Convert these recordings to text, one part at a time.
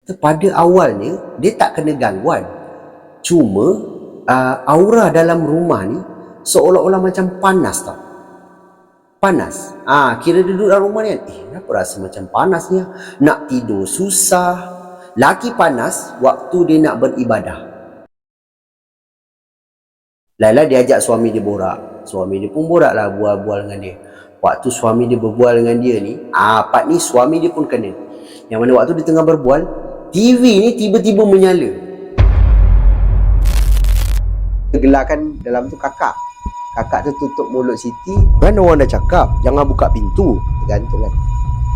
Pada awalnya dia tak kena gangguan. Cuma aura dalam rumah ni seolah-olah macam panas tau. Panas. Kira duduk dalam rumah ni kan, kenapa rasa macam panas ni? Nak tidur susah. Lagi panas waktu dia nak beribadah. Lala dia ajak suami dia borak. Suami dia pun borak lah, bual-bual dengan dia. Waktu suami dia berbual dengan dia ni, part ni suami dia pun kena. Yang mana waktu dia tengah berbual, TV ni tiba-tiba menyala. Gelarkan dalam tu kakak. Kakak tu tutup mulut Siti. Kan orang dah cakap, jangan buka pintu. Tergantung kan.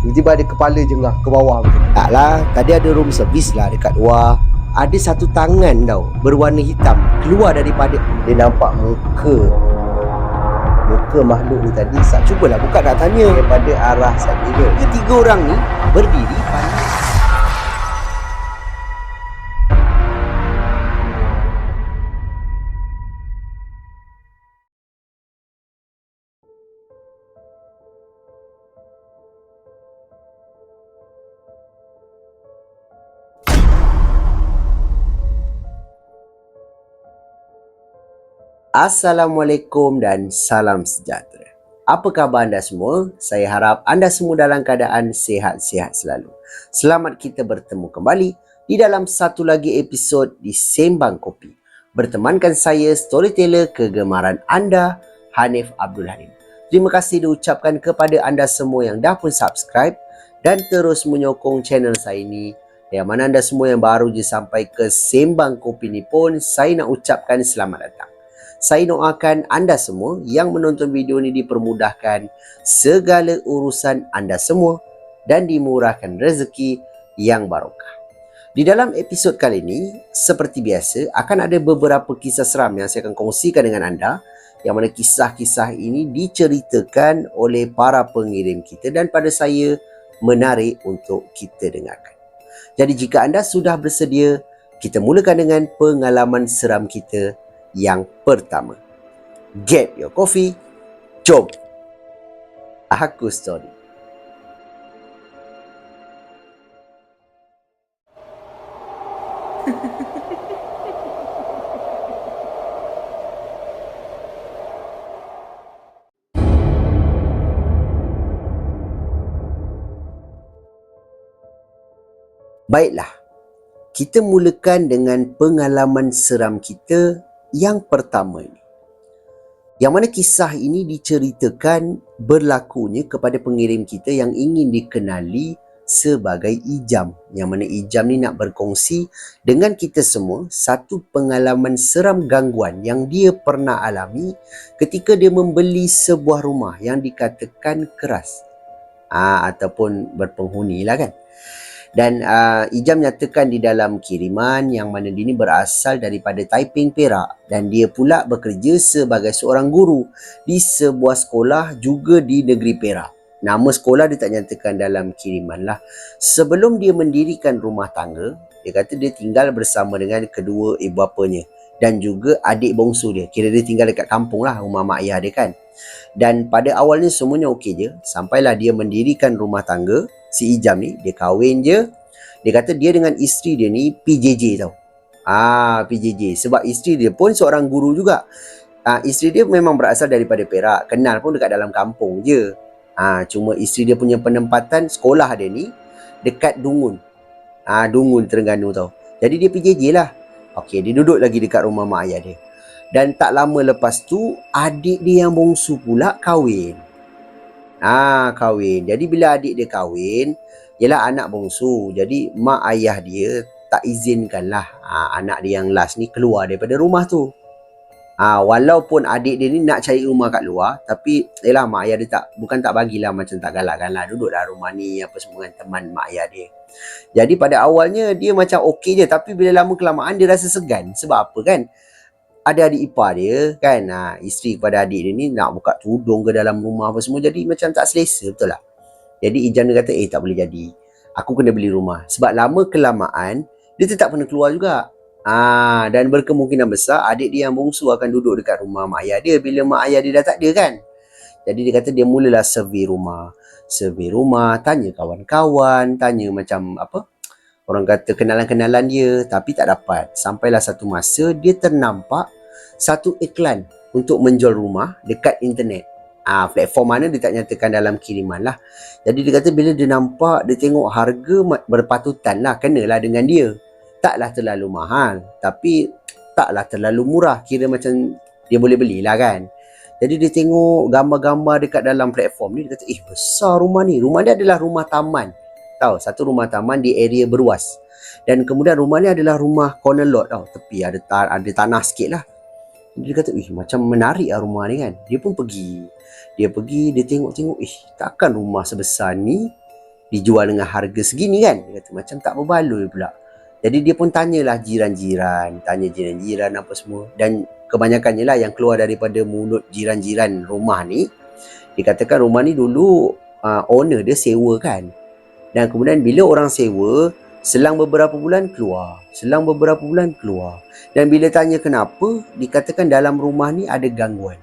Tiba-tiba ada kepala jengah ke bawah macam. Taklah, tadi ada room service lah dekat luar. Ada satu tangan tau, berwarna hitam, keluar daripada. Dia nampak muka makhluk ni tadi. Cubalah buka nak tanya daripada arah sana. Ketiga orang ni berdiri pada. Assalamualaikum dan salam sejahtera. Apa khabar anda semua? Saya harap anda semua dalam keadaan sihat-sihat selalu. Selamat kita bertemu kembali di dalam satu lagi episod di Sembang Kopi. Bertemankan saya, storyteller kegemaran anda, Hanif Abdul Halim. Terima kasih diucapkan kepada anda semua yang dah pun subscribe dan terus menyokong channel saya ini. Yang mana anda semua yang baru je sampai ke Sembang Kopi ni pun, saya nak ucapkan selamat datang. Saya doakan anda semua yang menonton video ini dipermudahkan segala urusan anda semua dan dimurahkan rezeki yang barokah. Di dalam episod kali ini, seperti biasa, akan ada beberapa kisah seram yang saya akan kongsikan dengan anda, yang mana kisah-kisah ini diceritakan oleh para pengirim kita dan pada saya menarik untuk kita dengarkan. Jadi jika anda sudah bersedia, kita mulakan dengan pengalaman seram kita yang pertama. Get your coffee. Jom aku story. Baiklah, kita mulakan dengan pengalaman seram kita yang pertama ini. Yang mana kisah ini diceritakan berlakunya kepada pengirim kita yang ingin dikenali sebagai Ijam. Yang mana Ijam ni nak berkongsi dengan kita semua satu pengalaman seram gangguan yang dia pernah alami ketika dia membeli sebuah rumah yang dikatakan keras. Ataupun berpenghuni lah kan. Dan Ijam nyatakan di dalam kiriman yang mana dia ni berasal daripada Taiping, Perak, dan dia pula bekerja sebagai seorang guru di sebuah sekolah juga di negeri Perak. Nama sekolah dia tak nyatakan dalam kiriman lah. Sebelum dia mendirikan rumah tangga, dia kata dia tinggal bersama dengan kedua ibu bapanya dan juga adik bongsu dia. Kira dia tinggal dekat kampung lah, rumah mak ayah dia kan. Dan pada awalnya semuanya okey je, sampailah dia mendirikan rumah tangga. Si Ijam ni, dia kahwin je. Dia kata dia dengan isteri dia ni PJJ tau. PJJ. Sebab isteri dia pun seorang guru juga. Isteri dia memang berasal daripada Perak. Kenal pun dekat dalam kampung je. Cuma isteri dia punya penempatan sekolah dia ni dekat Dungun. Dungun, Terengganu tau. Jadi dia PJJ lah. Okey, dia duduk lagi dekat rumah mak ayah dia. Dan tak lama lepas tu, adik dia yang bongsu pula kahwin. Kahwin. Jadi bila adik dia kahwin, ialah anak bongsu. Jadi mak ayah dia tak izinkanlah anak dia yang last ni keluar daripada rumah tu. Walaupun adik dia ni nak cari rumah kat luar, tapi ialah mak ayah dia bukan tak bagilah, macam tak galakkan lah. Duduklah rumah ni apa semua dengan teman mak ayah dia. Jadi pada awalnya dia macam okey je, tapi bila lama kelamaan dia rasa segan. Sebab apa kan? Ada adik ipar dia kan, isteri kepada adik dia ni nak buka tudung ke dalam rumah apa semua, jadi macam tak selesa, betul lah. Jadi Ijam dia kata tak boleh jadi, aku kena beli rumah. Sebab lama kelamaan dia tetap kena keluar juga. Dan berkemungkinan besar adik dia yang bongsu akan duduk dekat rumah mak ayah dia bila mak ayah dia dah tak ada kan. Jadi dia kata dia mulalah survey rumah, tanya kawan-kawan, tanya macam apa, orang kata kenalan-kenalan dia, tapi tak dapat. Sampailah satu masa dia ternampak satu iklan untuk menjual rumah dekat internet. Platform mana dia tak nyatakan dalam kiriman lah. Jadi dia kata bila dia nampak, dia tengok harga berpatutan lah, kenalah dengan dia. Taklah terlalu mahal, tapi taklah terlalu murah. Kira macam dia boleh belilah kan. Jadi dia tengok gambar-gambar dekat dalam platform ni, dia kata, besar rumah ni. Rumah ni adalah rumah taman. Tahu, satu rumah taman di area Beruas. Dan kemudian rumah ni adalah rumah corner lot tau. Tepi ada tanah sikit lah. Dia kata, macam menarik lah rumah ni kan. Dia pun pergi. Dia tengok-tengok, takkan rumah sebesar ni dijual dengan harga segini kan. Dia kata, macam tak berbaloi pula. Jadi dia pun tanyalah jiran-jiran. Tanya jiran-jiran apa semua. Dan kebanyakannya lah yang keluar daripada mulut jiran-jiran rumah ni, dikatakan rumah ni dulu owner dia sewa kan. Dan kemudian bila orang sewa, selang beberapa bulan keluar. Dan bila tanya kenapa, dikatakan dalam rumah ni ada gangguan.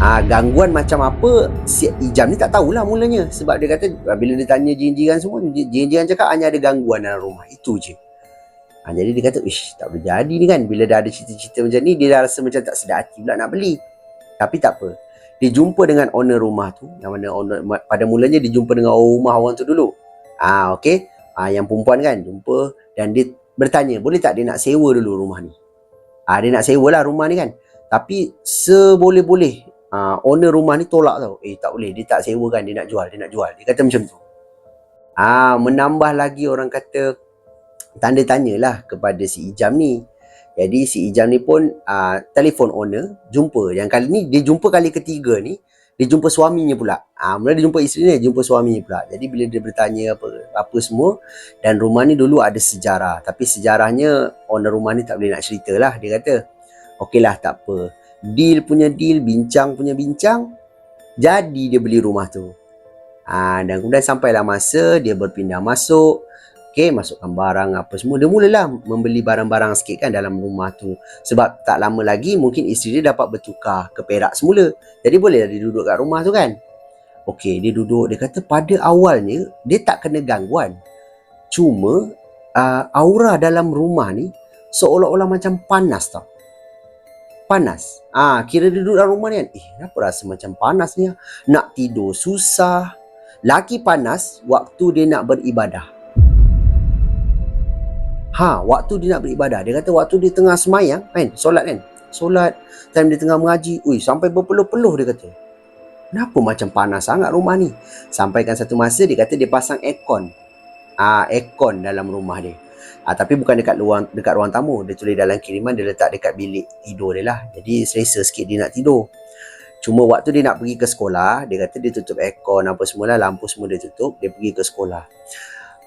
Gangguan macam apa, si Ijam ni tak tahulah mulanya. Sebab dia kata bila dia tanya jiran-jiran semua, jiran-jiran cakap hanya ada gangguan dalam rumah. Itu je. Jadi dia kata, tak boleh jadi ni kan. Bila dah ada cerita-cerita macam ni, dia dah rasa macam tak sedar hati pula nak beli. Tapi tak apa. Dia jumpa dengan owner rumah tu. Yang mana pada mulanya dia jumpa dengan rumah orang tu dulu. Okey. Yang perempuan kan jumpa. Dan dia bertanya, boleh tak dia nak sewa dulu rumah ni? Dia nak sewa lah rumah ni kan. Tapi seboleh-boleh owner rumah ni tolak tau. Tak boleh, dia tak sewa kan, dia nak jual. Dia kata macam tu. Menambah lagi orang kata tanda tanyalah kepada si Ijam ni. Jadi si Ijam ni pun telefon owner, jumpa. Yang kali ni dia jumpa kali ketiga ni, dia jumpa suaminya pula. Mula dia jumpa isteri ni, jumpa suaminya pula. Jadi bila dia bertanya apa semua, dan rumah ni dulu ada sejarah. Tapi sejarahnya owner rumah ni tak boleh nak cerita lah. Dia kata, okeylah tak apa. Deal punya deal, bincang punya bincang. Jadi dia beli rumah tu. Dan kemudian sampailah masa dia berpindah masuk. Masukkan barang apa semua. Dia mulalah membeli barang-barang sikit kan dalam rumah tu. Sebab tak lama lagi mungkin isteri dia dapat bertukar ke Perak semula. Jadi bolehlah dia duduk kat rumah tu kan. Dia duduk. Dia kata pada awalnya dia tak kena gangguan. Cuma aura dalam rumah ni seolah-olah macam panas tau. Panas. Kira dia duduk dalam rumah ni kan. Kenapa rasa macam panas ni? Nak tidur susah. Lagi panas waktu dia nak beribadah. Waktu dia nak beribadah. Dia kata waktu dia tengah semayang kan, solat kan. Solat, time dia tengah mengaji, sampai berpeluh-peluh dia kata. Kenapa macam panas sangat rumah ni? Sampaikan satu masa dia kata dia pasang aircon. Aircon dalam rumah dia. Tapi bukan dekat ruang tamu. Dia tulis dalam kiriman, dia letak dekat bilik tidur dia lah. Jadi selesa sikit dia nak tidur. Cuma waktu dia nak pergi ke sekolah, dia kata dia tutup aircon apa semualah, lampu semua dia tutup, dia pergi ke sekolah.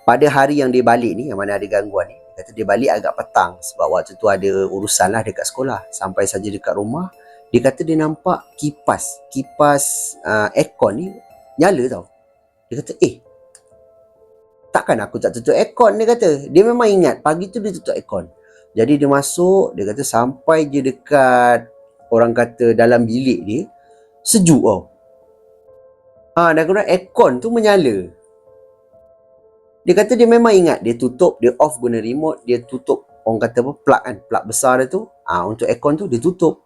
Pada hari yang dia balik ni, yang mana ada gangguan ni, dia kata dia balik agak petang. Sebab waktu tu ada urusan lah dekat sekolah. Sampai saja dekat rumah, dia kata dia nampak kipas aircon ni nyala tau. Dia kata, takkan aku tak tutup aircon, dia kata. Dia memang ingat pagi tu dia tutup aircon. Jadi dia masuk, dia kata sampai je dekat orang kata dalam bilik dia, sejuk tau. Dan kemudian aircon tu menyala. Dia kata dia memang ingat, dia tutup, dia off guna remote, dia tutup orang kata plug kan, plug besar dia tu, untuk aircon tu dia tutup.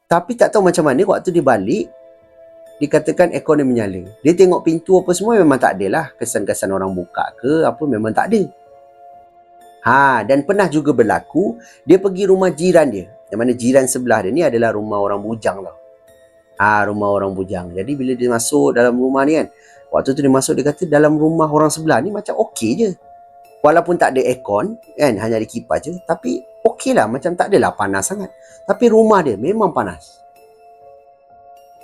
Tapi tak tahu macam mana waktu dia balik, dikatakan aircon dia menyala. Dia tengok pintu apa semua memang tak ada lah. Kesan-kesan orang buka ke apa memang tak ada. Dan pernah juga berlaku, dia pergi rumah jiran dia. Yang mana jiran sebelah dia ni adalah rumah orang bujang tau. Rumah orang bujang. Jadi bila dia masuk dalam rumah ni kan, waktu tu dia masuk, dia kata dalam rumah orang sebelah ni macam okey je. Walaupun tak ada aircon kan, hanya ada kipas je, tapi okey lah, macam tak adalah panas sangat. Tapi rumah dia memang panas.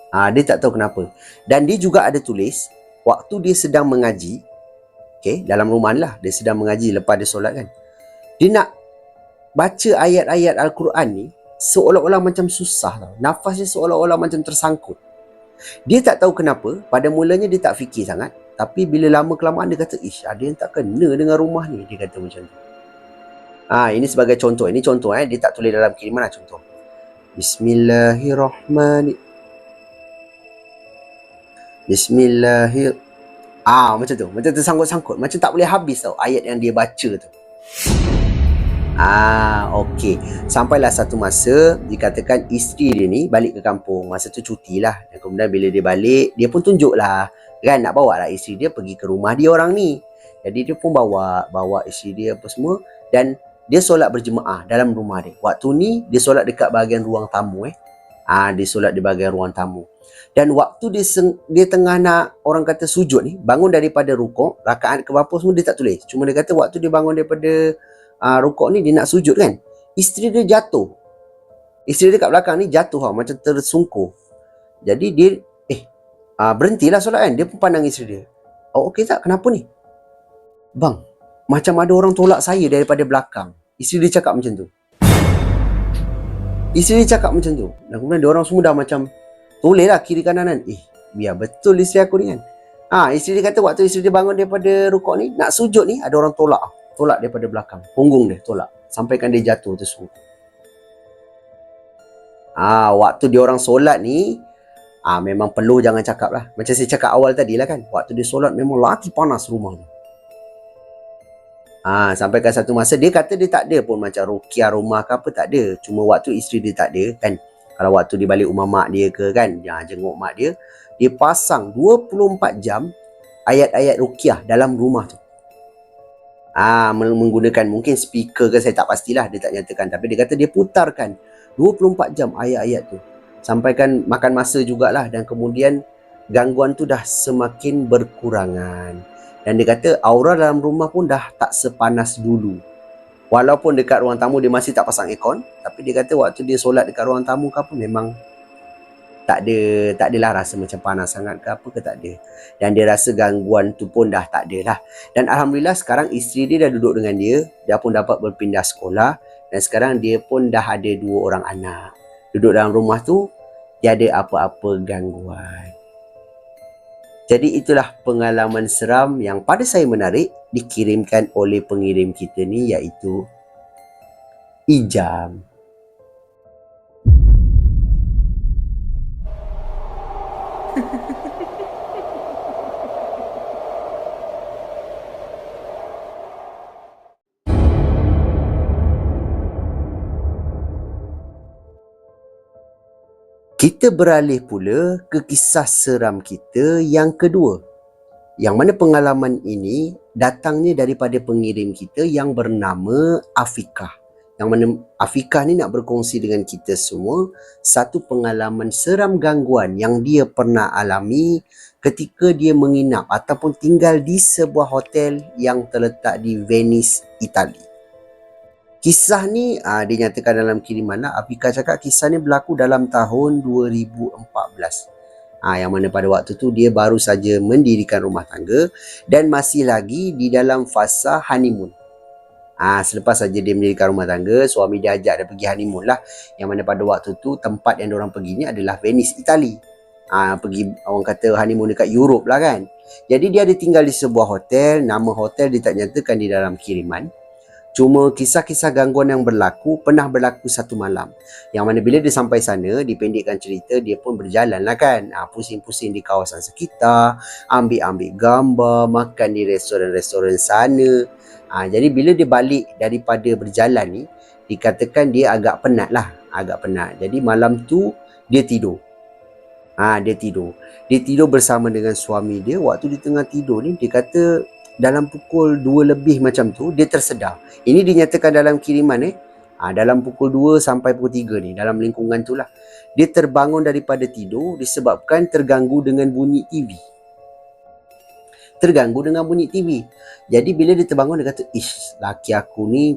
Dia tak tahu kenapa. Dan dia juga ada tulis, waktu dia sedang mengaji, dalam rumah ni lah, dia sedang mengaji lepas dia solat kan, dia nak baca ayat-ayat Al-Quran ni, seolah-olah macam susah tau. Nafas dia seolah-olah macam tersangkut. Dia tak tahu kenapa. Pada mulanya dia tak fikir sangat. Tapi bila lama kelamaan dia kata, ada yang tak kena dengan rumah ni. Dia kata macam tu. Ini sebagai contoh. Ini contoh dia tak tulis dalam kiriman lah, contoh. Bismillahirrahmanirrahim. Macam tu. Macam tersangkut-sangkut. Macam tak boleh habis tau ayat yang dia baca tu. Okey. Sampailah satu masa dikatakan isteri dia ni balik ke kampung. Masa tu cuti lah. Dan kemudian bila dia balik, dia pun tunjuk lah. Kan nak bawa lah isteri dia pergi ke rumah dia orang ni. Jadi dia pun bawa isteri dia apa semua. Dan dia solat berjemaah dalam rumah dia. Waktu ni dia solat dekat bahagian ruang tamu. Dia solat di bahagian ruang tamu. Dan waktu dia tengah nak orang kata sujud ni, bangun daripada rukuk, rakaat ke berapa semua dia tak tulis. Cuma dia kata waktu dia bangun daripada rukuk ni, dia nak sujud kan, isteri dia jatuh. Isteri dia kat belakang ni jatuh macam tersungkur. Jadi dia berhentilah solat kan. Dia pun pandang isteri dia. Okey tak? Kenapa ni? Bang, macam ada orang tolak saya daripada belakang. Isteri dia cakap macam tu. Dan kemudian dia orang semua dah macam toleh lah kiri kanan. Biar betul isteri aku ni kan. Isteri dia kata waktu isteri dia bangun daripada rukuk ni, nak sujud ni, ada orang tolak daripada belakang. Punggung dia tolak. Sampaikan dia jatuh tersungkur. Waktu dia orang solat ni, memang perlu jangan cakap lah. Macam saya cakap awal tadi lah kan. Waktu dia solat memang lagi panas rumah tu. Sampaikan satu masa dia kata dia tak ada pun macam ruqyah rumah ke apa, tak ada. Cuma waktu isteri dia tak ada kan. Kalau waktu dia balik rumah mak dia ke kan, jenguk mak dia, dia pasang 24 jam ayat-ayat ruqyah dalam rumah tu. Menggunakan mungkin speaker ke, saya tak pastilah, dia tak nyatakan. Tapi dia kata dia putarkan 24 jam ayat-ayat tu. Sampaikan makan masa jugalah. Dan kemudian gangguan tu dah semakin berkurangan. Dan dia kata aura dalam rumah pun dah tak sepanas dulu. Walaupun dekat ruang tamu dia masih tak pasang aircon, tapi dia kata waktu dia solat dekat ruang tamu ke apa, memang tak adalah rasa macam panas sangat ke apa ke, tak ada. Dan dia rasa gangguan tu pun dah tak ada lah. Dan Alhamdulillah sekarang isteri dia dah duduk dengan dia pun dapat berpindah sekolah. Dan sekarang dia pun dah ada 2 orang anak. Duduk dalam rumah tu, tiada apa-apa gangguan. Jadi itulah pengalaman seram yang pada saya menarik, dikirimkan oleh pengirim kita ni, iaitu Ijam. Kita beralih pula ke kisah seram kita yang kedua. Yang mana pengalaman ini datangnya daripada pengirim kita yang bernama Afikah. Yang mana Afikah ni nak berkongsi dengan kita semua satu pengalaman seram gangguan yang dia pernah alami ketika dia menginap ataupun tinggal di sebuah hotel yang terletak di Venice, Itali. Kisah ni dinyatakan dalam kiriman lah. Afikah cakap kisah ni berlaku dalam tahun 2014. Yang mana pada waktu tu dia baru saja mendirikan rumah tangga dan masih lagi di dalam fasa honeymoon. Selepas saja dia mendirikan rumah tangga, suami dia ajak dia pergi honeymoon lah. Yang mana pada waktu tu tempat yang diorang pergi ni adalah Venice, Itali. Pergi orang kata honeymoon dekat Europe lah kan. Jadi dia ada tinggal di sebuah hotel. Nama hotel dia tak nyatakan di dalam kiriman. Cuma kisah-kisah gangguan yang pernah berlaku satu malam. Yang mana bila dia sampai sana, dipendekkan cerita, dia pun berjalan lah kan. Pusing-pusing di kawasan sekitar, ambil-ambil gambar, makan di restoran-restoran sana. Jadi bila dia balik daripada berjalan ni, dikatakan dia agak penat lah. Jadi malam tu dia tidur. Dia tidur bersama dengan suami dia. Waktu dia tengah tidur ni, dia kata dalam pukul 2 lebih macam tu, dia tersedar. Ini dinyatakan dalam kiriman dalam pukul 2 sampai pukul 3 ni, dalam lingkungan tu lah. Dia terbangun daripada tidur disebabkan terganggu dengan bunyi TV. Jadi bila dia terbangun, dia kata, laki aku ni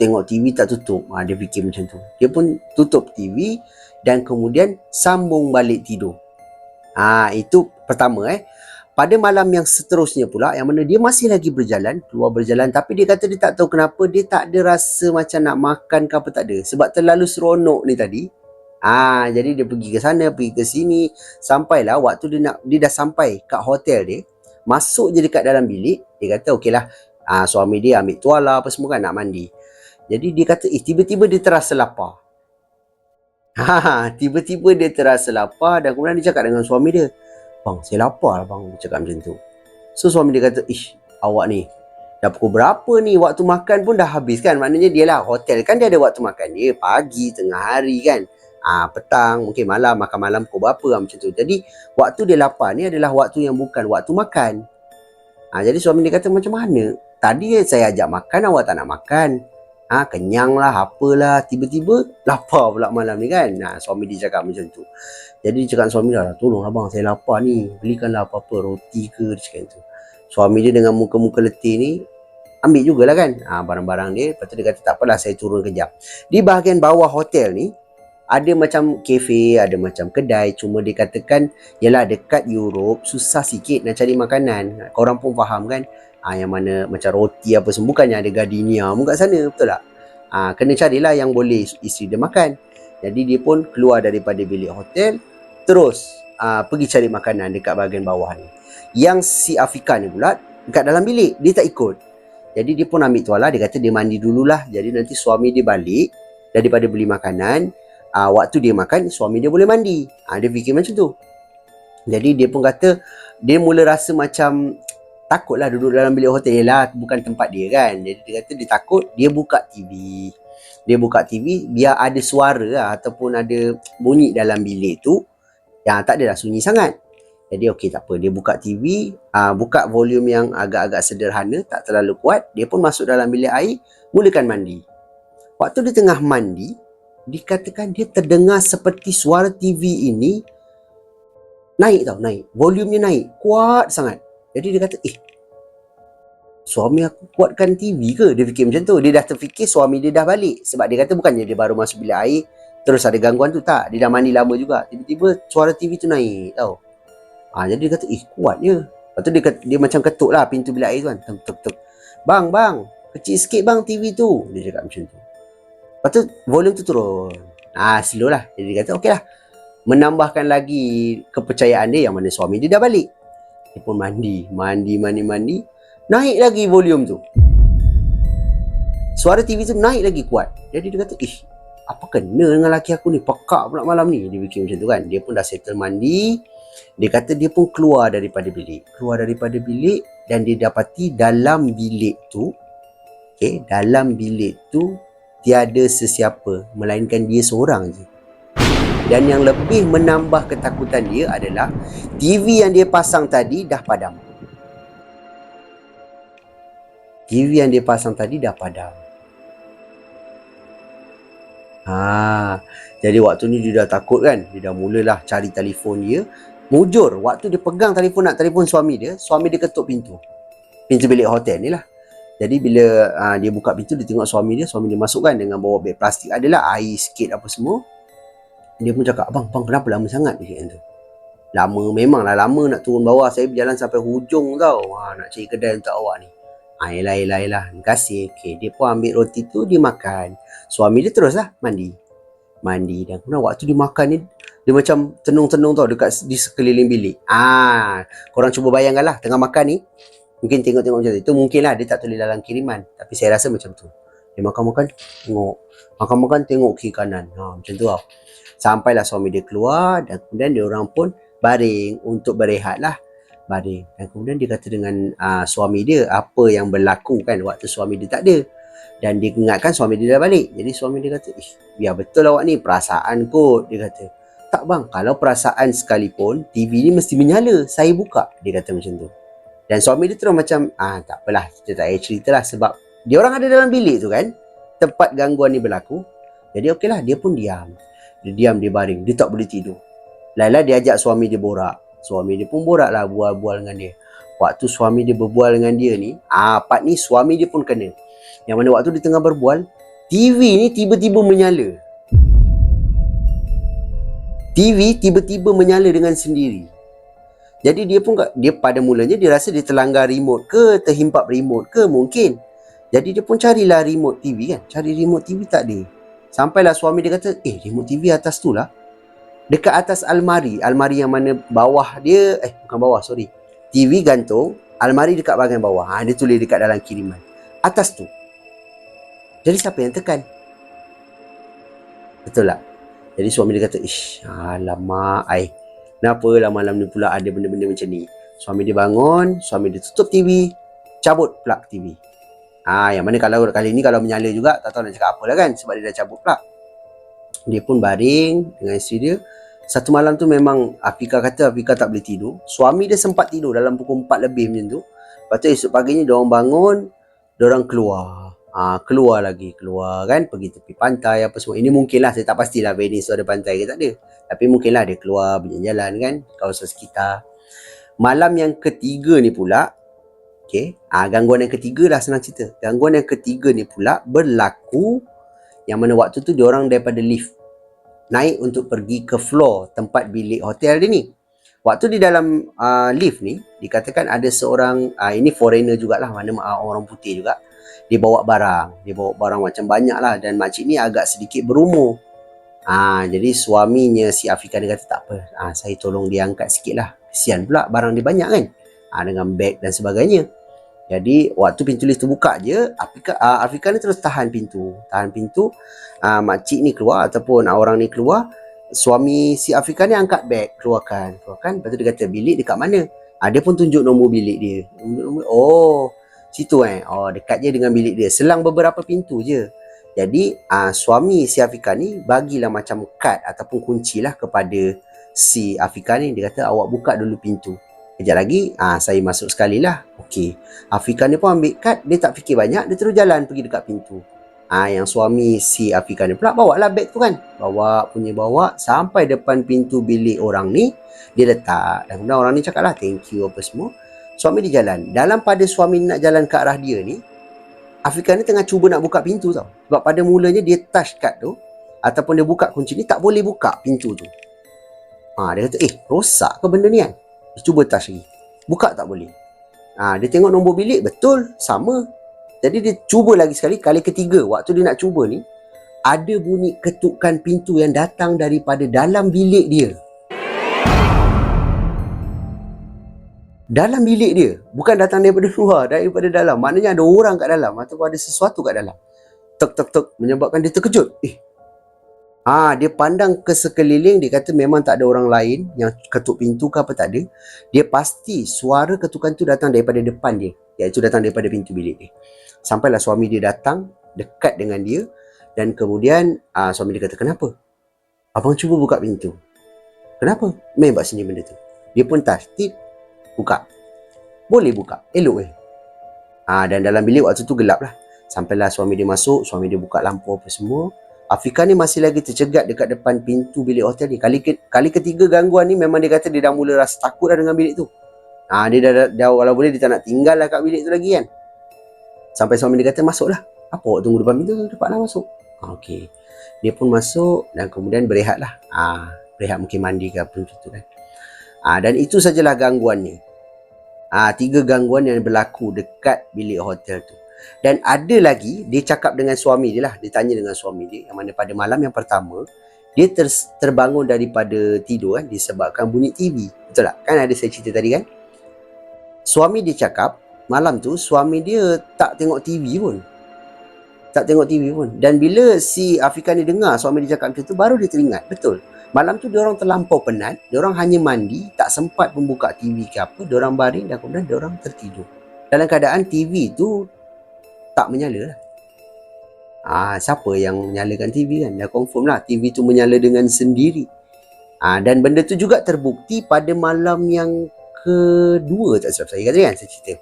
tengok TV tak tutup. Dia fikir macam tu. Dia pun tutup TV dan kemudian sambung balik tidur. Itu pertama. Pada malam yang seterusnya pula, yang mana dia masih lagi keluar berjalan, tapi dia kata dia tak tahu kenapa dia tak ada rasa macam nak makan ke apa, tak ada. Sebab terlalu seronok ni tadi. Jadi dia pergi ke sana, pergi ke sini. Sampailah waktu dia dah sampai kat hotel dia, masuk je dekat dalam bilik, dia kata okeylah, suami dia ambil tuala apa semua kan, nak mandi. Jadi dia kata, tiba-tiba dia terasa lapar. Tiba-tiba dia terasa lapar dan kemudian dia cakap dengan suami dia, "Bang, saya lapar lah bang," dia cakap macam tu. So suami dia kata, ish, awak ni dah pukul berapa ni? Waktu makan pun dah habis kan? Maknanya dia lah, hotel kan dia ada waktu makan dia. Pagi, tengah hari kan? Petang, mungkin malam, makan malam pukul berapa macam tu. Jadi waktu dia lapar ni adalah waktu yang bukan waktu makan. Jadi suami dia kata, macam mana? Tadi saya ajak makan, awak tak nak makan. Kenyang lah, apalah. Tiba-tiba lapar pula malam ni kan? Suami dia cakap macam tu. Jadi dia cakap suami dia, tolong abang, saya lapar ni. Belikanlah apa-apa, roti ke, dia cakap tu. Suami dia dengan muka-muka letih ni, ambil jugalah kan barang-barang dia. Lepas tu dia kata, tak apalah, saya turun kejap. Di bahagian bawah hotel ni, ada macam kafe, ada macam kedai. Cuma dia katakan, yalah dekat Europe, susah sikit nak cari makanan. Korang pun faham kan? Yang mana macam roti apa semua, bukannya ada gardenia pun kat sana, betul tak? Kena carilah yang boleh isteri dia makan. Jadi dia pun keluar daripada bilik hotel, terus pergi cari makanan dekat bahagian bawah ni. Yang si Afika ni pula dekat dalam bilik, dia tak ikut. Jadi dia pun ambil tuala, dia kata dia mandi dululah. Jadi nanti suami dia balik, daripada beli makanan, waktu dia makan, suami dia boleh mandi. Dia fikir macam tu. Jadi dia pun kata, dia mula rasa macam takutlah duduk dalam bilik hotel. Yelah, bukan tempat dia kan. Jadi dia kata dia takut, dia buka TV. Dia buka TV, biar ada suara lah, ataupun ada bunyi dalam bilik tu. Yang tak adalah sunyi sangat. Jadi okey, tak apa. Dia buka TV, buka volume yang agak-agak sederhana, tak terlalu kuat. Dia pun masuk dalam bilik air, mulakan mandi. Waktu dia tengah mandi, dikatakan dia terdengar seperti suara TV ini naik tau, naik. Volumenya naik, kuat sangat. Jadi dia kata, suami aku kuatkan TV ke? Dia fikir macam tu. Dia dah terfikir suami dia dah balik. Sebab dia kata bukannya dia baru masuk bilik air, terus ada gangguan tu, tak. Dia dah mandi lama juga. Tiba-tiba suara TV tu naik tau. Jadi dia kata, kuatnya. Lepas tu dia macam ketuk lah pintu bilik air tu kan. Tuk. Bang, kecil sikit bang TV tu. Dia cakap macam tu. Lepas tu volume tu turun. Slow lah. Jadi dia kata, okey lah. Menambahkan lagi kepercayaan dia yang mana suami dia dah balik. Dia pun mandi. Naik lagi volume tu. Suara TV tu naik lagi kuat. Jadi dia kata, apa kena dengan laki aku ni? Pekak pula malam ni. Dia fikir macam tu kan. Dia pun dah settle mandi. Dia kata dia pun keluar daripada bilik. Dan dia dapati dalam bilik tu, tiada sesiapa, melainkan dia seorang je. Dan yang lebih menambah ketakutan dia adalah TV yang dia pasang tadi dah padam. Jadi waktu ni dia dah takut kan. Dia dah mulalah cari telefon dia. Mujur, waktu dia pegang telefon nak telefon suami dia ketuk pintu bilik hotel ni lah. Jadi bila dia buka pintu, dia tengok suami dia masuk kan dengan bawa beg plastik, adalah air sikit apa semua. Dia pun cakap, abang kenapa lama sangat dia tu? Memanglah lama nak turun bawah. Saya berjalan sampai hujung tau, nak cari kedai untuk awak ni. Yelah, terima kasih. Dia pun ambil roti tu, dia makan. Suami dia terus lah mandi. Dan kemudian waktu dia makan ni, dia macam tenung-tenung tau di sekeliling bilik. Korang cuba bayangkan lah, tengah makan ni, mungkin tengok-tengok macam tu. Itu mungkin lah dia tak tulis dalam kiriman, tapi saya rasa macam tu. Dia makan-makan, tengok kiri kanan. Macam tu tau. Sampailah suami dia keluar, dan kemudian dia orang pun baring untuk berehat lah. Dan kemudian dia kata dengan suami dia apa yang berlaku kan waktu suami dia tak ada. Dan dia ingatkan suami dia dah balik. Jadi suami dia kata, biar betul awak ni, perasaan kot. Dia kata, tak bang, kalau perasaan sekalipun, TV ni mesti menyala, saya buka. Dia kata macam tu. Dan suami dia terus macam, tak apalah, kita tak payah cerita lah. Sebab dia orang ada dalam bilik tu kan, tempat gangguan ni berlaku. Jadi okeylah, dia pun diam. Dia baring, dia tak boleh tidur. Laila dia ajak suami dia borak. Suami dia pun borak lah, bual-bual dengan dia. Waktu suami dia berbual dengan dia ni, part ni suami dia pun kena. Yang mana waktu dia tengah berbual, TV ni tiba-tiba menyala. Dengan sendiri. Jadi dia pada mulanya dia rasa dia terlanggar remote ke, terhimpap remote ke mungkin. Jadi dia pun carilah remote TV kan. Cari remote TV tak ada. Sampailah suami dia kata, remote TV atas tu lah. Dekat atas almari yang mana bawah dia, bukan bawah, sorry. TV gantung, almari dekat bahagian bawah. Dia tulis dekat dalam kiriman. Atas tu. Jadi siapa yang tekan? Betul tak? Jadi suami dia kata, alamak, kenapa lah malam ni pula ada benda-benda macam ni? Suami dia bangun, suami dia tutup TV, cabut plug TV. Yang mana kalau kali ni kalau menyala juga, tak tahu nak cakap apa lah kan, sebab dia dah cabut plug. Dia pun baring dengan isteri dia. Satu malam tu memang Afika kata Afika tak boleh tidur. Suami dia sempat tidur dalam pukul 4 lebih macam tu. Lepas tu esok paginya diorang bangun, diorang keluar. Keluar kan, pergi tepi pantai apa semua. Ini mungkinlah, saya tak pastilah Venice tu ada pantai ke tak ada. Tapi mungkinlah dia keluar berjalan-jalan kan, kawasan sekitar. Malam yang ketiga ni pula, gangguan yang ketiga dah senang cerita. Gangguan yang ketiga ni pula berlaku yang mana waktu tu diorang daripada lift naik untuk pergi ke floor tempat bilik hotel dia ni. Waktu di dalam lift ni, dikatakan ada seorang, ini foreigner jugalah, mana orang putih juga. Dia bawa barang macam banyak lah. Dan makcik ni agak sedikit berumur. Jadi suaminya si Afika dia kata tak apa, saya tolong dia angkat sikit lah. Kesian pula barang dia banyak kan. Dengan beg dan sebagainya. Jadi waktu pintu lift terbuka je, Afika ni terus tahan pintu. Makcik ni keluar ataupun orang ni keluar. Suami si Afika ni angkat beg, keluarkan. Lepas tu dia kata, bilik dekat mana? Dia pun tunjuk nombor bilik dia. Oh, situ dekat je dengan bilik dia. Selang beberapa pintu je. Jadi suami si Afika ni bagilah macam kad ataupun kunci lah kepada si Afika ni. Dia kata, awak buka dulu pintu. Kejap lagi saya masuk sekali lah. Okey. Afika ni pun ambil kad. Dia tak fikir banyak. Dia terus jalan pergi dekat pintu. Yang suami si Afika ni pula bawa lah beg tu kan. Bawa sampai depan pintu bilik orang ni. Dia letak. Dan kemudian orang ni cakap lah thank you apa semua. Suami dia jalan. Dalam pada suami nak jalan ke arah dia ni, Afika ni tengah cuba nak buka pintu tau. Sebab pada mulanya dia touch kad tu ataupun dia buka kunci ni, tak boleh buka pintu tu. Dia kata rosak ke benda ni kan. Dia cuba touch lagi. Buka tak boleh. Dia tengok nombor bilik, betul, sama. Jadi dia cuba lagi sekali, kali ketiga. Waktu dia nak cuba ni, ada bunyi ketukan pintu yang datang daripada dalam bilik dia. Dalam bilik dia. Bukan datang daripada luar, daripada dalam. Maknanya ada orang kat dalam ataupun ada sesuatu kat dalam. Tek, menyebabkan dia terkejut. Dia pandang ke sekeliling, dia kata memang tak ada orang lain yang ketuk pintu ke apa, tak ada. Dia pasti suara ketukan tu datang daripada depan dia, iaitu datang daripada pintu bilik dia. Sampailah suami dia datang dekat dengan dia dan kemudian suami dia kata, kenapa? Abang cuba buka pintu. Kenapa? Main buat sini benda tu. Dia pun touch, buka. Boleh buka, elok dan dalam bilik waktu tu gelap lah. Sampailah suami dia masuk, suami dia buka lampu apa semua. Afika ni masih lagi tercegat dekat depan pintu bilik hotel ni. Kali ketiga gangguan ni memang dia kata dia dah mula rasa takut dah dengan bilik tu. Dia dah walaupun dia tak nak tinggal lah kat bilik tu lagi kan. Sampai suami dia kata, masuklah. Apa awak tunggu depan pintu? Cepatlah masuk. Okey. Dia pun masuk dan kemudian berehat lah. Berehat mungkin mandi ke apa macam tu kan. Dan itu sajalah gangguannya. 3 gangguan yang berlaku dekat bilik hotel tu. Dan ada lagi, dia cakap dengan suami dia lah. Dia tanya dengan suami dia. Yang mana pada malam yang pertama, dia terbangun daripada tidur kan, disebabkan bunyi TV. Betul tak? Kan ada saya cerita tadi kan. Suami dia cakap, malam tu suami dia tak tengok TV pun. Dan bila si Afika ni dengar suami dia cakap macam tu, baru dia teringat. Betul. Malam tu diorang terlampau penat. Diorang hanya mandi, tak sempat pun buka TV ke apa. Diorang baring dan kemudian diorang tertidur. Dalam keadaan TV tu tak menyala lah. Siapa yang menyalakan TV kan? Dah confirm lah TV tu menyala dengan sendiri. Dan benda tu juga terbukti pada malam yang kedua, tak silap saya kata kan, saya cerita.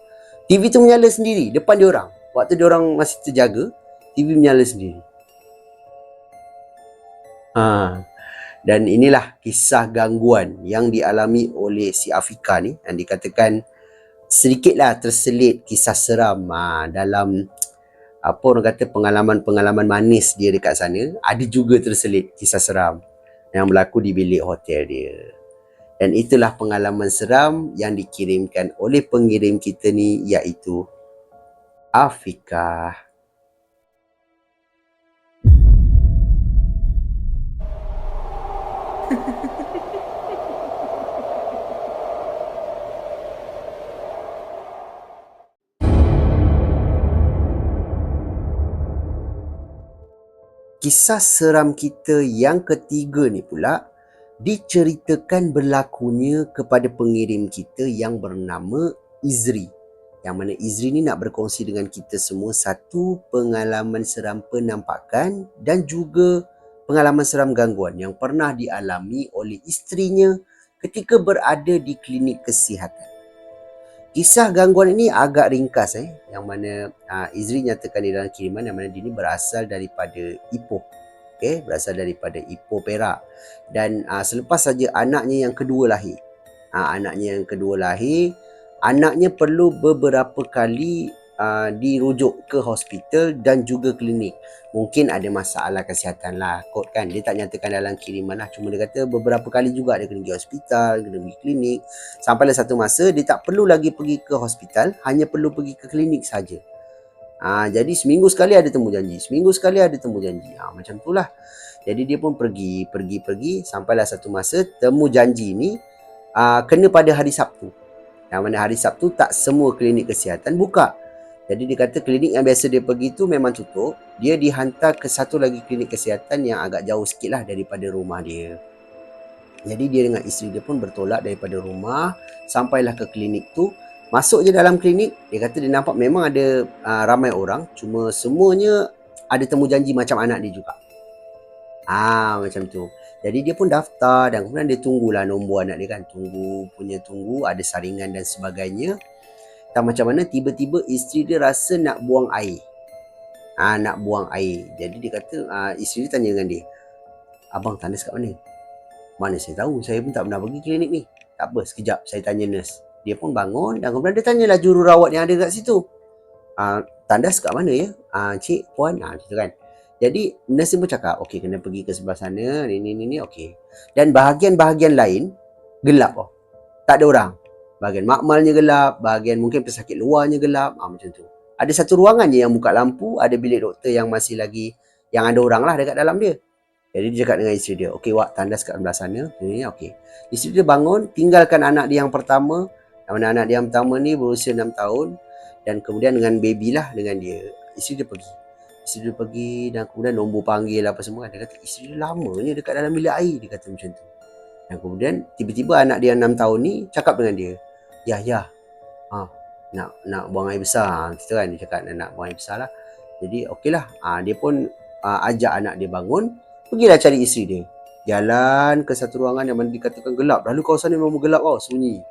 TV tu menyala sendiri depan diorang. Waktu diorang masih terjaga, TV menyala sendiri. Dan inilah kisah gangguan yang dialami oleh si Afika ni, yang dikatakan sedikitlah terselit kisah seram dalam apa orang kata pengalaman-pengalaman manis dia dekat sana. Ada juga terselit kisah seram yang berlaku di bilik hotel dia. Dan itulah pengalaman seram yang dikirimkan oleh pengirim kita ni, iaitu Afika. Kisah seram kita yang ketiga ni pula diceritakan berlakunya kepada pengirim kita yang bernama Izri. Yang mana Izri ni nak berkongsi dengan kita semua satu pengalaman seram penampakan dan juga pengalaman seram gangguan yang pernah dialami oleh isterinya ketika berada di klinik kesihatan. Kisah gangguan ini agak ringkas yang mana Izri nyatakan di dalam kiriman yang mana dia ni berasal daripada Ipoh. Berasal daripada Ipoh, Perak. Dan selepas saja anaknya yang kedua lahir. Anaknya perlu beberapa kali dirujuk ke hospital dan juga klinik. Mungkin ada masalah kesihatan lah kot kan. Dia tak nyatakan dalam kiriman lah. Cuma dia kata beberapa kali juga dia kena pergi hospital, kena pergi klinik. Sampailah satu masa dia tak perlu lagi pergi ke hospital, hanya perlu pergi ke klinik saja. Jadi seminggu sekali ada temu janji. Macam tu lah. Jadi dia pun pergi. Sampailah satu masa temu janji ni kena pada hari Sabtu. Yang mana hari Sabtu tak semua klinik kesihatan buka. Jadi dia kata klinik yang biasa dia pergi tu memang tutup. Dia dihantar ke satu lagi klinik kesihatan yang agak jauh sikit lah daripada rumah dia. Jadi dia dengan isteri dia pun bertolak daripada rumah. Sampailah ke klinik tu. Masuk je dalam klinik, dia kata dia nampak memang ada ramai orang. Cuma semuanya ada temu janji macam anak dia juga. Macam tu. Jadi dia pun daftar dan kemudian dia tunggulah nombor anak dia kan. Tunggu, ada saringan dan sebagainya. Tak macam mana tiba-tiba isteri dia rasa nak buang air. Jadi dia kata, isteri dia tanya dengan dia, "Abang tandas kat mana?" "Mana saya tahu, saya pun tak pernah pergi klinik ni." "Tak apa, sekejap saya tanya nurse." Dia pun bangun dan kemudian dia tanyalah jururawat yang ada kat situ. "Tandas kat mana ya?" "Cik, puan." Gitu kan. Jadi nurse pun cakap, "Okey, kena pergi ke sebelah sana, ni, okey." Dan bahagian-bahagian lain gelap tau. Tak ada orang. Bahagian makmalnya gelap, bahagian mungkin pesakit luarnya gelap, macam tu. Ada satu ruangan je yang buka lampu, ada bilik doktor yang masih lagi, yang ada orang lah dekat dalam dia. Jadi dia cakap dengan isteri dia, "Okey Wak, tandas kat sebelah sana." Ni okey. Isteri dia bangun, tinggalkan anak dia yang pertama. Yang mana anak dia yang pertama ni berusia 6 tahun. Dan kemudian dengan baby lah dengan dia. Isteri dia pergi dan kemudian nombor panggil apa semua. Dia kata isteri dia lamanya dekat dalam bilik air. Dia kata macam tu. Dan kemudian tiba-tiba anak dia 6 tahun ni cakap dengan dia, Ya, nak buang air besar. Kita kan dia cakap nak buang air besar lah. Jadi okeylah. Dia pun ajak anak dia bangun. Pergilah cari isteri dia. Jalan ke satu ruangan yang mana dikatakan gelap. Lalu kawasan ni memang gelap tau, sunyi.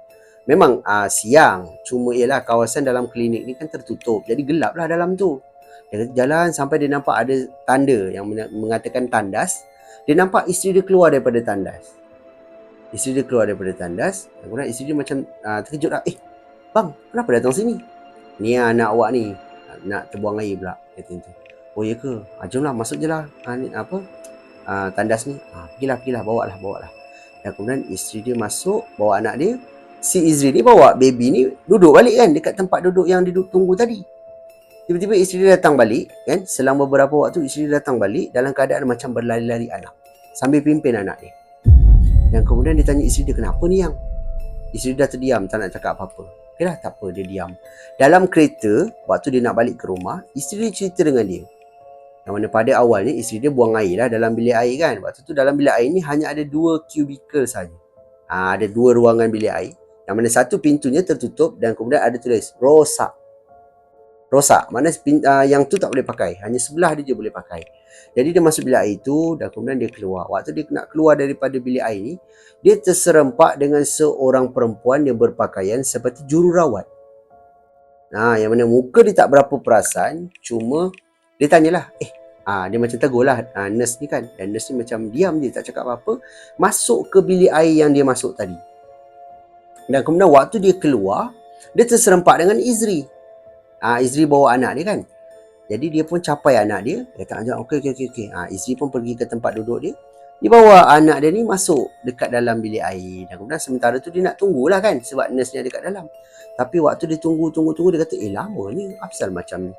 Memang siang. Cuma ialah kawasan dalam klinik ni kan tertutup. Jadi gelap lah dalam tu. Dia jalan sampai dia nampak ada tanda yang mengatakan tandas. Dia nampak isteri dia keluar daripada tandas. Kemudian isteri dia macam terkejut lah. "Bang, kenapa datang sini?" "Ni anak awak ni. Nak terbuang air pula." Kata tu. "Oh ya ke? Jomlah masuk je lah. Tandas ni." Pergilah. Bawa lah. Dan kemudian isteri dia masuk. Bawa anak dia. Si Izri ni bawa baby ni duduk balik kan dekat tempat duduk yang dia tunggu tadi. Tiba-tiba isteri dia datang balik kan. Selang beberapa waktu isteri dia datang balik dalam keadaan macam berlari-lari anak. Sambil pimpin anak dia. Dan kemudian dia tanya isteri dia, "Kenapa ni yang?" Isteri dia dah terdiam, tak nak cakap apa-apa. Okeylah, tak apa, dia diam. Dalam kereta, waktu dia nak balik ke rumah, isteri dia cerita dengan dia. Yang mana pada awalnya isteri dia buang air lah dalam bilik air kan. Waktu tu dalam bilik air ni hanya ada 2 cubicle saja. Ada 2 ruangan bilik air. Yang mana satu pintunya tertutup dan kemudian ada tulis rosak. Mana yang tu tak boleh pakai. Hanya sebelah dia je boleh pakai. Jadi dia masuk bilik air tu dan kemudian dia keluar. Waktu dia nak keluar daripada bilik air ni, dia terserempak dengan seorang perempuan yang berpakaian seperti jururawat. Yang mana muka dia tak berapa perasan. Cuma dia tanyalah, dia macam tegur lah nurse ni kan. Dan nurse ni macam diam je, tak cakap apa-apa. Masuk ke bilik air yang dia masuk tadi. Dan kemudian waktu dia keluar, dia terserempak dengan Izri. Izri bawa anak dia kan. Jadi dia pun capai anak dia. Dia kata, okey. Izri pun pergi ke tempat duduk dia. Dia bawa anak dia ni masuk dekat dalam bilik air. Dan kemudian sementara tu dia nak tunggulah kan. Sebab nurse ni ada dekat dalam. Tapi waktu dia tunggu, dia kata, lama ni. Apasal macam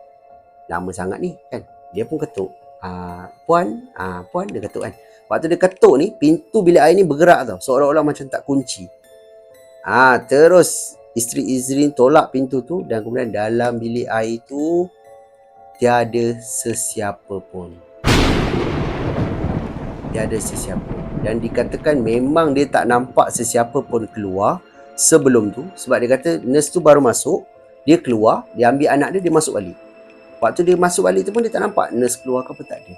lama sangat ni kan. Dia pun ketuk. Puan, dia ketuk kan. Waktu dia ketuk ni, pintu bilik air ni bergerak tau. Seolah-olah macam tak kunci. Terus isteri Izrin tolak pintu tu dan kemudian dalam bilik air tu tiada sesiapa pun. dan dikatakan memang dia tak nampak sesiapa pun keluar sebelum tu, sebab dia kata nurse tu baru masuk, dia keluar, dia ambil anak dia masuk balik. Waktu dia masuk balik tu pun dia tak nampak nurse keluar ke apa, tak ada.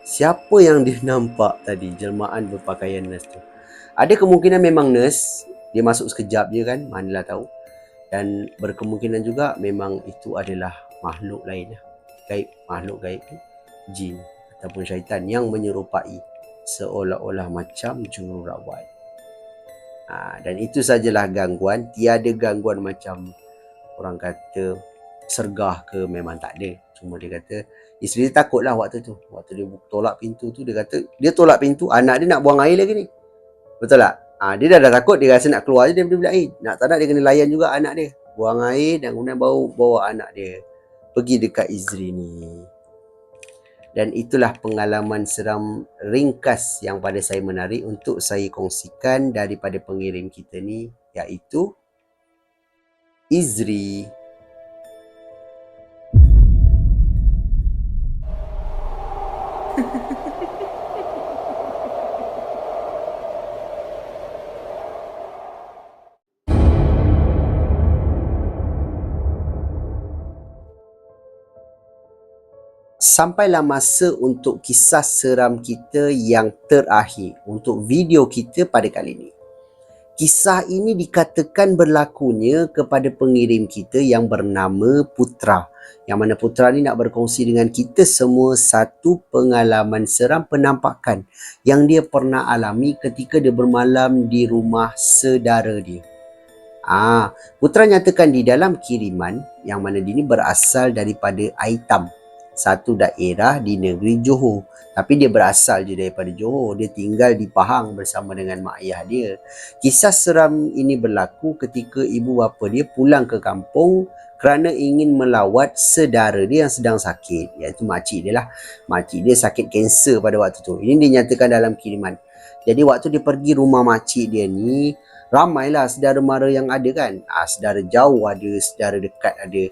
Siapa yang dia nampak tadi, jelmaan berpakaian nurse tu? Ada kemungkinan memang nurse, dia masuk sekejap je kan, manalah tahu. Dan berkemungkinan juga memang itu adalah makhluk lain, gaib, makhluk gaib tu, jin ataupun syaitan yang menyerupai seolah-olah macam jururawat. Dan itu sajalah gangguan. Tiada gangguan macam orang kata sergah ke, memang tak ada. Cuma dia kata isteri dia takut lah waktu tu. Waktu dia tolak pintu tu, dia kata dia tolak pintu, anak dia nak buang air lagi ni. Betul tak? Dia dah takut, dia rasa nak keluar je daripada bilik air. Nak tak nak dia kena layan juga anak dia. Buang air dan kemudian bawa anak dia pergi dekat isteri ni. Dan itulah pengalaman seram ringkas yang pada saya menarik untuk saya kongsikan daripada pengirim kita ni, iaitu Izri. Sampailah masa untuk kisah seram kita yang terakhir, untuk video kita pada kali ini. Kisah ini dikatakan berlakunya kepada pengirim kita yang bernama Putra. Yang mana Putra ni nak berkongsi dengan kita semua satu pengalaman seram penampakan yang dia pernah alami ketika dia bermalam di rumah saudara dia. Putra nyatakan di dalam kiriman yang mana dia ni berasal daripada Aitam, satu daerah di negeri Johor. Tapi dia berasal je daripada Johor. Dia tinggal di Pahang bersama dengan mak ayah dia. Kisah seram ini berlaku ketika ibu bapa dia pulang ke kampung kerana ingin melawat saudara dia yang sedang sakit, iaitu makcik dia lah. Makcik dia sakit kanser pada waktu tu. Ini dinyatakan dalam kiriman. Jadi waktu dia pergi rumah makcik dia ni, ramailah saudara mara yang ada kan. Saudara jauh ada, saudara dekat ada.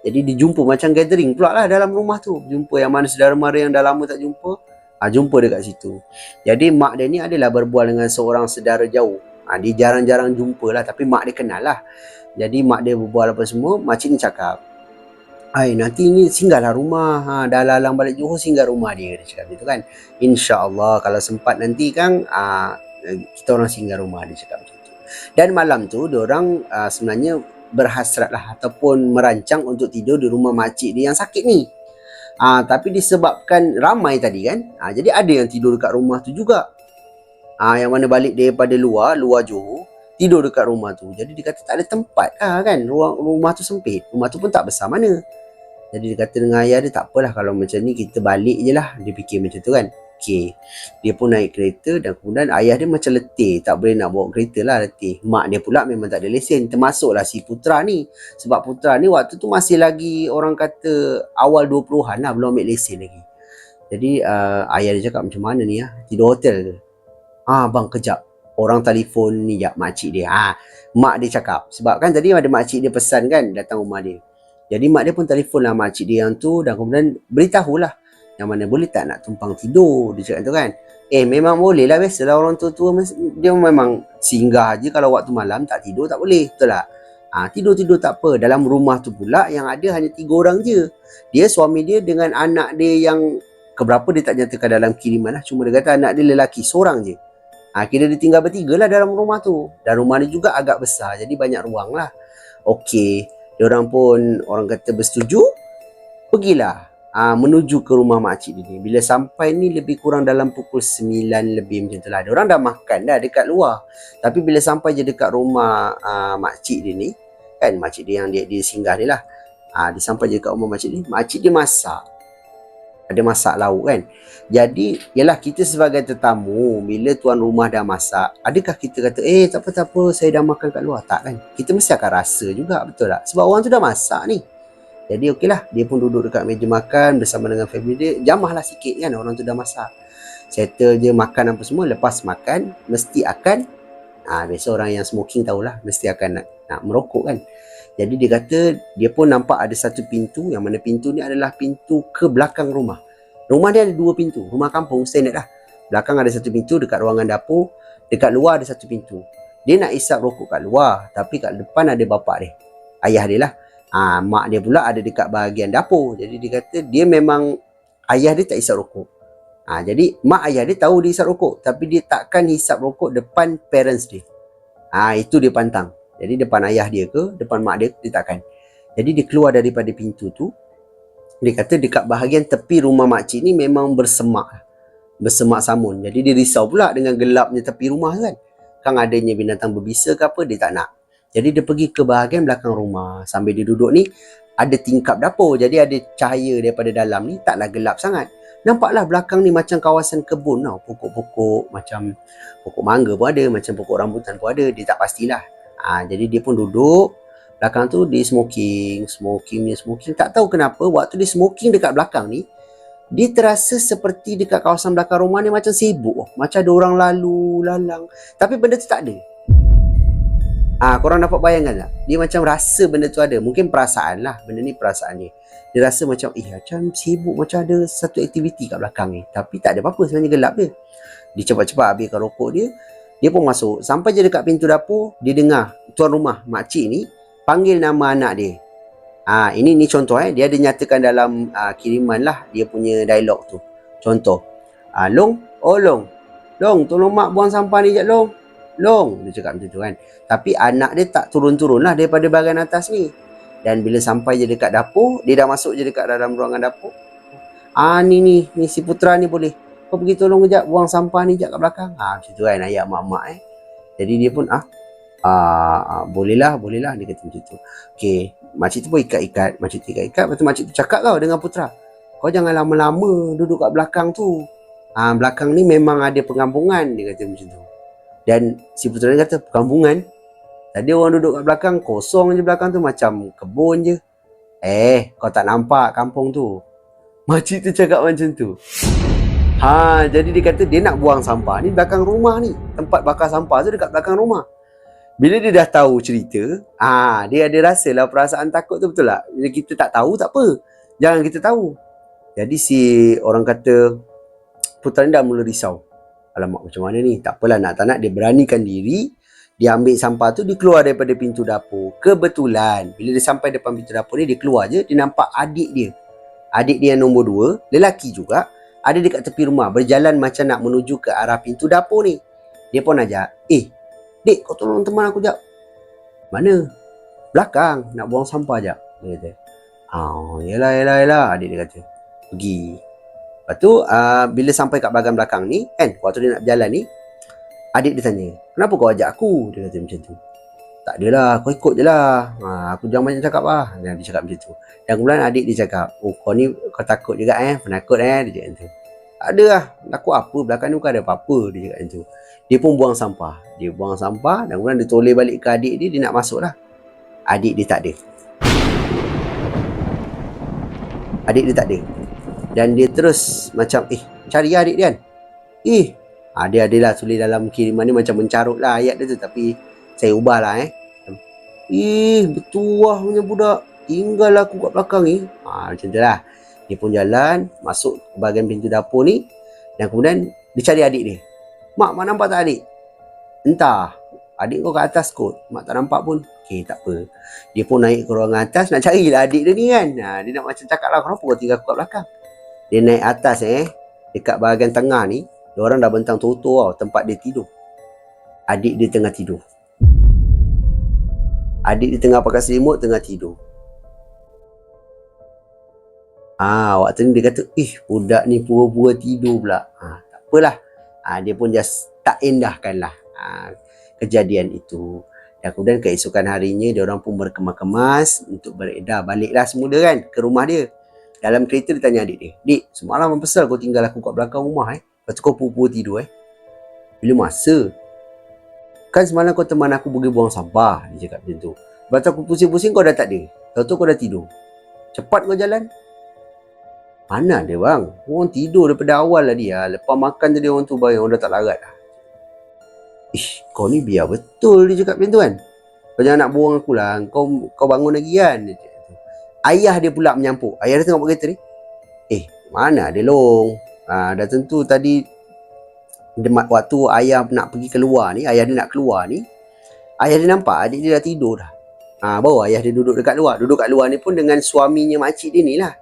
Jadi dijumpa macam gathering pula lah dalam rumah tu. Jumpa yang mana saudara mara yang dah lama tak jumpa, jumpa dekat situ. Jadi mak dia ni adalah berbual dengan seorang saudara jauh. Dia jarang-jarang jumpa lah, tapi mak dia kenal lah. Jadi mak dia berbual apa semua, makcik ni cakap, nanti ni singgahlah rumah, dah lalang balik Johor, singgah rumah dia cakap gitu kan. InsyaAllah kalau sempat nanti kan, kita orang singgah rumah dia cakap macam tu. Dan malam tu diorang sebenarnya berhasrat lah ataupun merancang untuk tidur di rumah makcik dia yang sakit ni. Tapi disebabkan ramai tadi kan, jadi ada yang tidur dekat rumah tu juga. Yang mana balik daripada luar Johor, tidur dekat rumah tu. Jadi dia kata tak ada tempat kan, rumah tu sempit, rumah tu pun tak besar mana. Jadi dia kata dengan ayah dia, tak apalah kalau macam ni kita balik je lah. Dia fikir macam tu kan. Okey. Dia pun naik kereta dan kemudian ayah dia macam letih, tak boleh nak bawa kereta lah, letih. Mak dia pula memang tak ada lesen, termasuklah si Putra ni. Sebab Putra ni waktu tu masih lagi orang kata awal 20-an lah, belum ambil lesen lagi. Jadi ayah dia cakap macam mana ni tidur hotel ke? Bang kejap, orang telefon ni jap makcik dia. Mak dia cakap, sebab kan tadi ada makcik dia pesan kan datang rumah dia. Jadi mak dia pun telefon lah makcik dia yang tu dan kemudian beritahulah yang mana boleh tak nak tumpang tidur, dia cakap tu kan. Memang boleh lah, biasalah orang tua-tua dia memang singgah je, kalau waktu malam tak tidur tak boleh, betul tak? Tidur-tidur tak apa. Dalam rumah tu pula yang ada hanya 3 orang je. Dia, suami dia dengan anak dia yang keberapa dia tak nyatakan dalam kiriman lah, cuma dia kata anak dia lelaki seorang je. Kira dia tinggal bertiga lah dalam rumah tu. Dan rumah dia juga agak besar, jadi banyak ruang lah. Okey, diorang pun orang kata bersetuju, pergilah menuju ke rumah makcik dia ni. Bila sampai ni lebih kurang dalam pukul 9 lebih macam tu lah. Diorang dah makan dah dekat luar. Tapi bila sampai je dekat rumah makcik dia ni, kan makcik dia yang dia singgah ni lah. Dia sampai je dekat rumah makcik dia masak. Ada masak lauk kan. Jadi yalah, kita sebagai tetamu, bila tuan rumah dah masak, adakah kita kata tak apa saya dah makan kat luar? Tak kan. Kita mesti akan rasa juga, betul tak? Sebab orang tu dah masak ni. Jadi okeylah, dia pun duduk dekat meja makan bersama dengan family dia. Jamahlah sikit kan, orang tu dah masak. Settle je makan apa semua. Lepas makan mesti akan biasa orang yang smoking tahulah, mesti akan nak merokok kan. Jadi dia kata dia pun nampak ada satu pintu, yang mana pintu ni adalah pintu ke belakang rumah. Rumah dia ada 2 pintu, rumah kampung standard lah. Belakang ada satu pintu, dekat ruangan dapur. Dekat luar ada satu pintu. Dia nak isap rokok kat luar, tapi kat depan ada bapak dia, ayah dia lah. Mak dia pula ada dekat bahagian dapur. Jadi dia kata dia memang, ayah dia tak isap rokok. Jadi mak ayah dia tahu dia isap rokok, tapi dia takkan isap rokok depan parents dia. Itu dia pantang. Jadi depan ayah dia ke, depan mak dia takkan. Jadi dia keluar daripada pintu tu. Dia kata dekat bahagian tepi rumah makcik ni memang bersemak samun. Jadi dia risau pula dengan gelapnya tepi rumah kan. Kan adanya binatang berbisa ke apa, dia tak nak. Jadi dia pergi ke bahagian belakang rumah. Sambil dia duduk ni, ada tingkap dapur. Jadi ada cahaya daripada dalam ni, taklah gelap sangat. Nampaklah belakang ni macam kawasan kebun tau. Pokok-pokok, macam pokok mangga pun ada, macam pokok rambutan pun ada. Dia tak pastilah. Jadi dia pun duduk. Belakang tu dia smoking. Tak tahu kenapa waktu dia smoking dekat belakang ni, dia terasa seperti dekat kawasan belakang rumah ni macam sibuk. Macam ada orang lalu, lalang. Tapi benda tu tak ada. Korang dapat bayangkan tak? Dia macam rasa benda tu ada. Mungkin perasaan lah. Benda ni perasaan dia. Dia rasa macam, macam sibuk, macam ada satu aktiviti kat belakang ni. Tapi tak ada apa-apa, sebenarnya gelap dia. Dia cepat-cepat habiskan rokok dia. Dia pun masuk. Sampai je dekat pintu dapur, dia dengar tuan rumah, makcik ni, panggil nama anak dia. Ini contoh dia ada nyatakan dalam kiriman lah dia punya dialog tu. Contoh, Long, Long, tolong mak buang sampah ni jap Long. Dia cakap macam tu kan. Tapi anak dia tak turun-turun lah daripada bahagian atas ni. Dan bila sampai je dekat dapur, dia dah masuk je dekat dalam ruangan dapur. Ni si putera ni boleh. Kau pergi tolong kejap buang sampah ni jap kat belakang. Macam tu kan ayat mak-mak Jadi dia pun bolehlah dia kata macam tu. Okey, makcik tu pun ikat-ikat. Lepas tu makcik tu cakap tau dengan putera, kau jangan lama-lama duduk kat belakang tu. Belakang ni memang ada pengampungan, dia kata macam tu. Dan si putera ni kata, perkampungan? Tadi orang duduk kat belakang, kosong je belakang tu, macam kebun je. Kau tak nampak kampung tu? Makcik tu cakap macam tu. Jadi dia kata dia nak buang sampah ni belakang rumah ni. Tempat bakar sampah tu dekat belakang rumah. Bila dia dah tahu cerita, dia ada rasalah perasaan takut tu, betul tak? Bila kita tak tahu, tak apa. Jangan kita tahu. Jadi si orang kata, putera ni dah mula risau. Alamak, macam mana ni? Tak apalah, nak tak nak dia beranikan diri. Dia ambil sampah tu, dia keluar daripada pintu dapur. Kebetulan, bila dia sampai depan pintu dapur ni, dia keluar je, dia nampak adik dia. Adik dia yang nombor 2, lelaki juga, ada dekat tepi rumah, berjalan macam nak menuju ke arah pintu dapur ni. Dia pun ajak, Dek, kau tolong teman aku jap. Mana? Belakang, nak buang sampah jap. Dia kata. Yelah. Adik dia kata. Pergi. Lepas tu, bila sampai kat bahagian belakang ni, waktu dia nak berjalan ni, adik dia tanya, kenapa kau ajak aku? Dia kata macam tu. Tak adalah, kau ikut je lah. Aku jangan banyak cakap lah. Dia cakap macam tu. Dan kemudian adik dia cakap, kau ni kau takut juga penakut Dia cakap macam tu. Tak ada lah, takut apa? Belakang ni bukan ada apa-apa. Dia cakap macam tu. Dia pun buang sampah. Dan kemudian dia toleh balik ke adik dia nak masuk lah. Adik dia tak ada. Dan dia terus macam, cari adik dia kan. Dia adalah tulis dalam kiriman ni macam mencarut lah ayat dia tu. Tapi saya ubah lah betul punya budak. Tinggal aku kat belakang ni. Macam tu lah. Dia pun jalan, masuk ke bahagian pintu dapur ni. Dan kemudian dia cari adik dia. Mak nampak tak adik? Entah. Adik kau kat atas kot. Mak tak nampak pun. Tak apa. Dia pun naik ke ruangan atas nak carilah adik dia ni kan. Dia nak macam cakap lah, kenapa kau tinggal aku kat belakang? Dia naik atas dekat bahagian tengah ni, diorang dah bentang toto tempat dia tidur. Adik dia tengah tidur. Adik dia tengah pakai selimut, tengah tidur. Waktu ni dia kata, budak ni pura-pura tidur pula. Tak apalah. Dia pun just tak indahkan lah kejadian itu. Dan kemudian keesokan harinya, diorang pun berkemas-kemas untuk beredar baliklah semula kan ke rumah dia. Dalam kereta dia tanya adik dia, Dik, semalam apa pasal kau tinggal aku kat belakang rumah lepas tu kau pura-pura tidur Bila masa? Kan semalam kau teman aku pergi buang sampah. Dia cakap macam tu. Lepas tu aku pusing-pusing kau dah tak ada. Lepas tu kau dah tidur. Cepat kau jalan. Mana dia bang? Orang tidur daripada awal lah dia. Lepas makan tadi orang tu bayang, orang dah tak larat lah. Kau ni biar betul, dia cakap macam tu kan. Kau jangan nak buang aku lah. Kau bangun lagi kan. Ayah dia pula menyampuk. Ayah dia tengok kereta ni. Mana ada Long? Dah tentu tadi Waktu ayah nak pergi keluar ni, ayah dia nak keluar ni, ayah dia nampak adik dia dah tidur dah. Baru ayah dia duduk dekat luar. Duduk kat luar ni pun dengan suaminya makcik dia ni lah.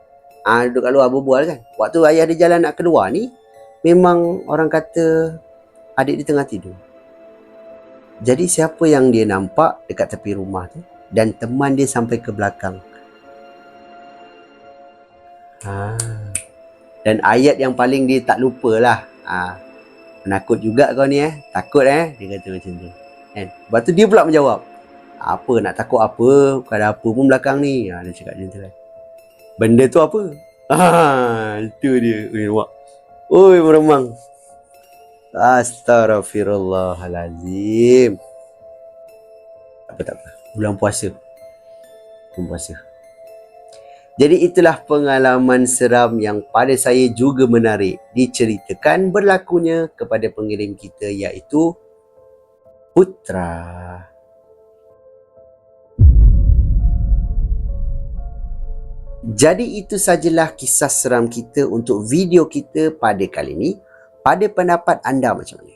Duduk kat luar berbual kan. Waktu ayah dia jalan nak keluar ni, memang orang kata adik dia tengah tidur. Jadi siapa yang dia nampak dekat tepi rumah tu, dan teman dia sampai ke belakang. Dan ayat yang paling dia tak lupalah. Penakut juga kau ni takut dia kata macam tu. Kan? Lepas tu dia pula menjawab, apa nak takut apa, bukan ada apa pun belakang ni. Dia cakap macam tu kan. Benda tu apa? Itu dia. Nampak. Oi, meremang. Astaghfirullahalazim. Tak apa. Bulan puasa. Jadi itulah pengalaman seram yang pada saya juga menarik diceritakan berlakunya kepada pengirim kita, iaitu Putra. Jadi itu sajalah kisah seram kita untuk video kita pada kali ini. Pada pendapat anda macam mana?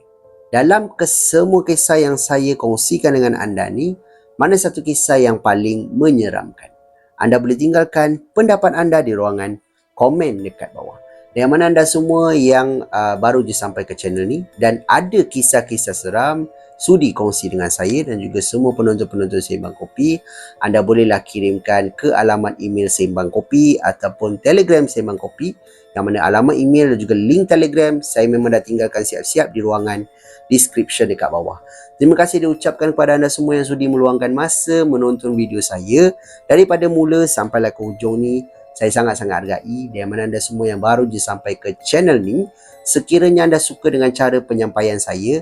Dalam kesemua kisah yang saya kongsikan dengan anda ni, mana satu kisah yang paling menyeramkan? Anda boleh tinggalkan pendapat anda di ruangan komen dekat bawah. Dan yang mana anda semua yang baru je sampai ke channel ni dan ada kisah-kisah seram, sudi kongsi dengan saya dan juga semua penonton-penonton Sembang Kopi, anda bolehlah kirimkan ke alamat email Sembang Kopi ataupun Telegram Sembang Kopi, yang mana alamat email dan juga link Telegram saya memang dah tinggalkan siap-siap di ruangan description dekat bawah. Terima kasih diucapkan kepada anda semua yang sudi meluangkan masa menonton video saya daripada mula sampailah ke hujung ni. Saya sangat-sangat hargai. Dan mana anda semua yang baru je sampai ke channel ni, sekiranya anda suka dengan cara penyampaian saya,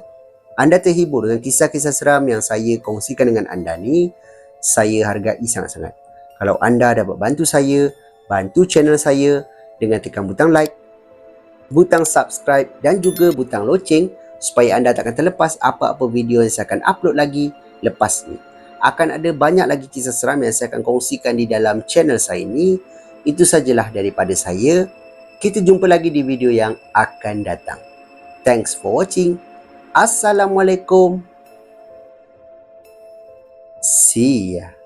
anda terhibur dengan kisah-kisah seram yang saya kongsikan dengan anda ni, saya hargai sangat-sangat. Kalau anda dapat bantu saya, bantu channel saya dengan tekan butang like, butang subscribe dan juga butang loceng, supaya anda tak akan terlepas apa-apa video yang saya akan upload lagi lepas ni. Akan ada banyak lagi kisah seram yang saya akan kongsikan di dalam channel saya ni. Itu sajalah daripada saya. Kita jumpa lagi di video yang akan datang. Thanks for watching. Assalamualaikum. See ya.